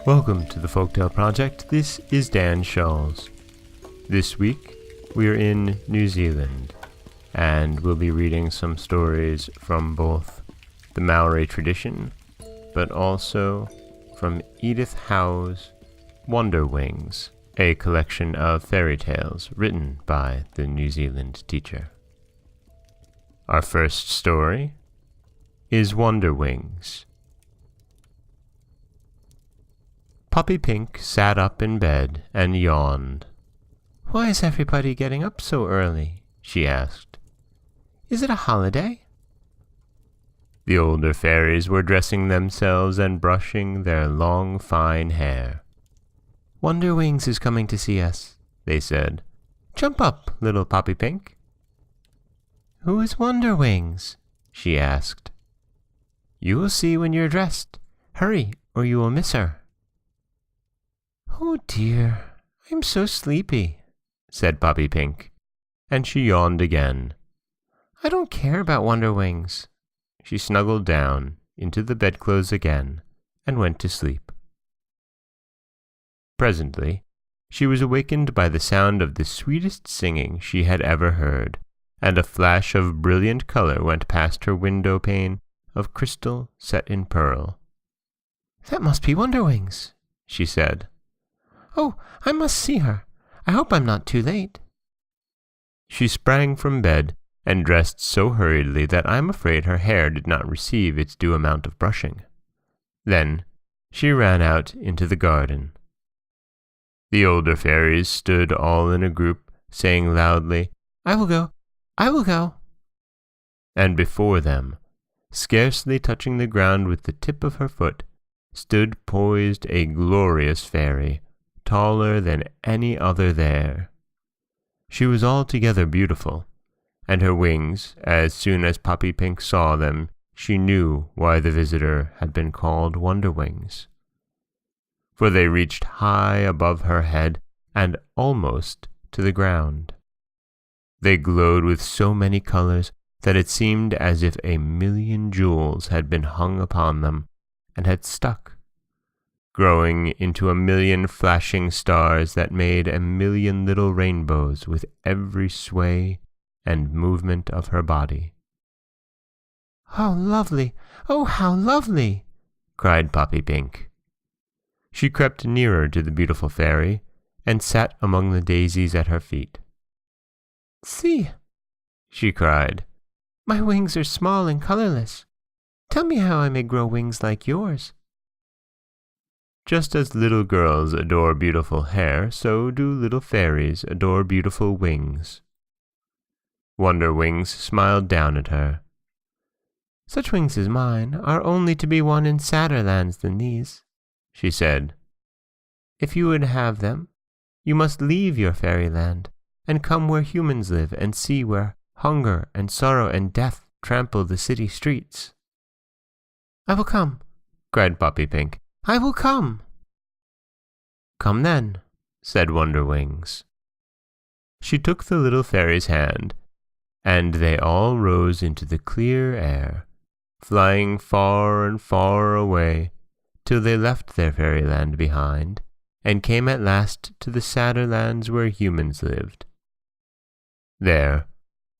Welcome to the Folktale Project. This is Dan Shawls. This week we are in New Zealand, and we'll be reading some stories from both the Maori tradition, but also from Edith Howe's Wonderwings, a collection of fairy tales written by the New Zealand teacher. Our first story is Wonderwings. Poppypink sat up in bed and yawned. "Why is everybody getting up so early?" she asked. "Is it a holiday?" The older fairies were dressing themselves and brushing their long, fine hair. "Wonderwings is coming to see us," they said. "Jump up, little Poppypink." "Who is Wonderwings?" she asked. "You will see when you're dressed. Hurry, or you will miss her." "Oh dear, I'm so sleepy," said Poppypink, and she yawned again. "I don't care about Wonderwings." She snuggled down into the bedclothes again and went to sleep. Presently, she was awakened by the sound of the sweetest singing she had ever heard, and a flash of brilliant color went past her window pane of crystal set in pearl. "That must be Wonderwings," she said. "Oh, I must see her. I hope I'm not too late." She sprang from bed and dressed so hurriedly that I'm afraid her hair did not receive its due amount of brushing. Then she ran out into the garden. The older fairies stood all in a group, saying loudly, "I will go, I will go." And before them, scarcely touching the ground with the tip of her foot, stood poised a glorious fairy, taller than any other there. She was altogether beautiful, and her wings, as soon as Poppypink saw them, she knew why the visitor had been called Wonderwings. For they reached high above her head and almost to the ground. They glowed with so many colors that it seemed as if 1,000,000 jewels had been hung upon them and had stuck, growing into 1,000,000 flashing stars that made 1,000,000 little rainbows with every sway and movement of her body. "How lovely! Oh, how lovely!" cried Poppypink. She crept nearer to the beautiful fairy and sat among the daisies at her feet. "See!" she cried. "My wings are small and colorless. Tell me how I may grow wings like yours." Just as little girls adore beautiful hair, so do little fairies adore beautiful wings. Wonderwings smiled down at her. "Such wings as mine are only to be won in sadder lands than these," she said. "If you would have them, you must leave your fairyland and come where humans live and see where hunger and sorrow and death trample the city streets." "I will come," cried Poppypink. "I will come." "Come then," said Wonderwings. She took the little fairy's hand, and they all rose into the clear air, flying far and far away, till they left their fairyland behind, and came at last to the sadder lands where humans lived. There,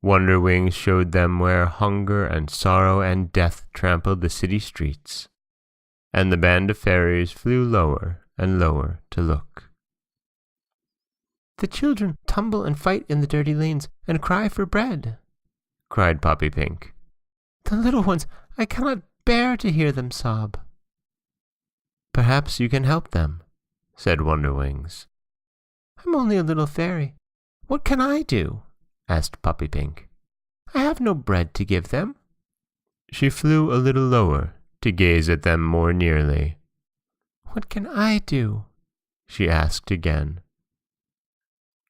Wonderwings showed them where hunger and sorrow and death trampled the city streets, and the band of fairies flew lower and lower to look. "The children tumble and fight in the dirty lanes and cry for bread," cried Poppypink. "The little ones, I cannot bear to hear them sob." "Perhaps you can help them," said Wonderwings. "I'm only a little fairy. What can I do?" asked Poppypink. "I have no bread to give them." She flew a little lower to gaze at them more nearly. "What can I do?" she asked again.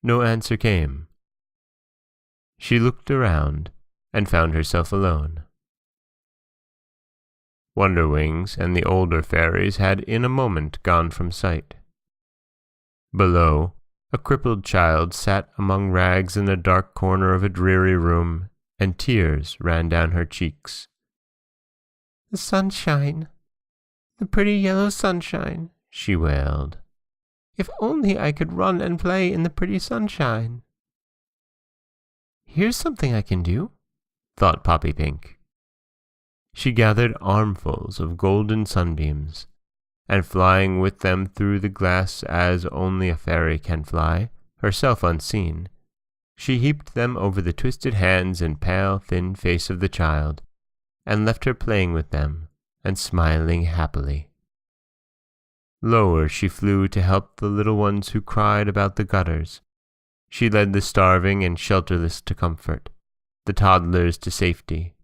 No answer came. She looked around and found herself alone. Wonderwings and the older fairies had in a moment gone from sight. Below, a crippled child sat among rags in a dark corner of a dreary room, and tears ran down her cheeks. "The sunshine, the pretty yellow sunshine," she wailed. "If only I could run and play in the pretty sunshine." "Here's something I can do," thought Poppypink. She gathered armfuls of golden sunbeams, and flying with them through the glass as only a fairy can fly, herself unseen, she heaped them over the twisted hands and pale, thin face of the child, and left her playing with them and smiling happily. Lower she flew to help the little ones who cried about the gutters. She led the starving and shelterless to comfort, the toddlers to safety.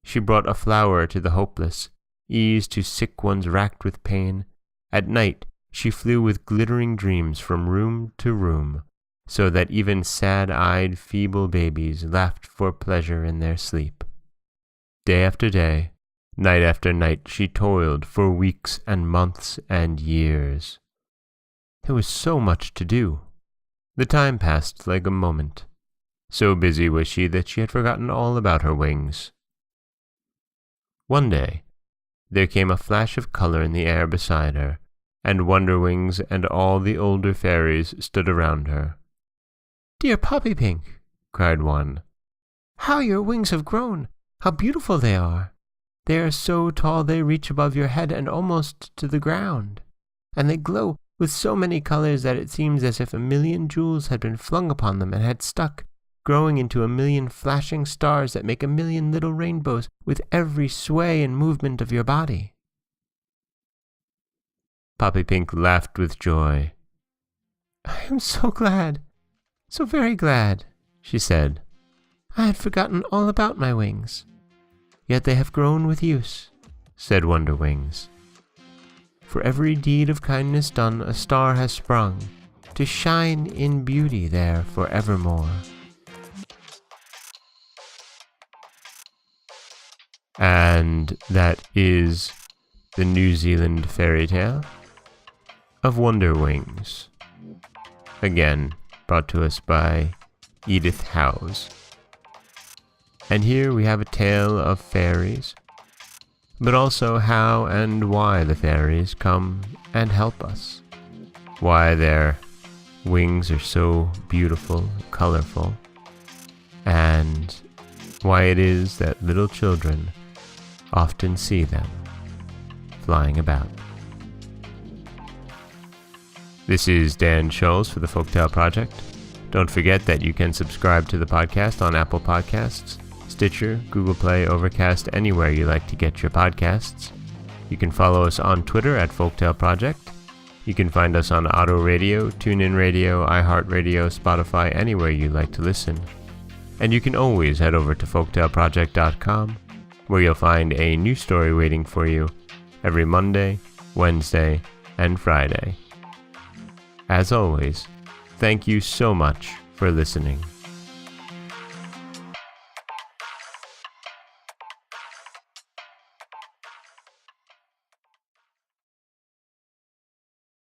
She brought a flower to the hopeless, ease to sick ones racked with pain. At night she flew with glittering dreams from room to room, so that even sad-eyed, feeble babies laughed for pleasure in their sleep. Day after day, night after night, she toiled for weeks and months and years. There was so much to do. The time passed like a moment. So busy was she that she had forgotten all about her wings. One day, there came a flash of color in the air beside her, and Wonderwings and all the older fairies stood around her. "Dear Poppypink," cried one, "how your wings have grown! How beautiful they are! They are so tall they reach above your head and almost to the ground, and they glow with so many colors that it seems as if 1,000,000 jewels had been flung upon them and had stuck, growing into 1,000,000 flashing stars that make 1,000,000 little rainbows with every sway and movement of your body." Poppypink laughed with joy. "I am so glad, so very glad," she said. "I had forgotten all about my wings. Yet they have grown with use," said Wonderwings. "For every deed of kindness done, a star has sprung, to shine in beauty there for evermore." And that is the New Zealand fairy tale of Wonderwings. Again, brought to us by Edith Howes. And here we have a tale of fairies, but also how and why the fairies come and help us. Why their wings are so beautiful, colorful, and why it is that little children often see them flying about. This is Dan Scholes for the Folktale Project. Don't forget that you can subscribe to the podcast on Apple Podcasts, Stitcher, Google Play, Overcast, anywhere you like to get your podcasts. You can follow us on Twitter at Folktale Project. You can find us on Auto Radio, TuneIn Radio, iHeartRadio, Spotify, anywhere you like to listen. And you can always head over to folktaleproject.com, where you'll find a new story waiting for you every Monday, Wednesday, and Friday. As always, thank you so much for listening.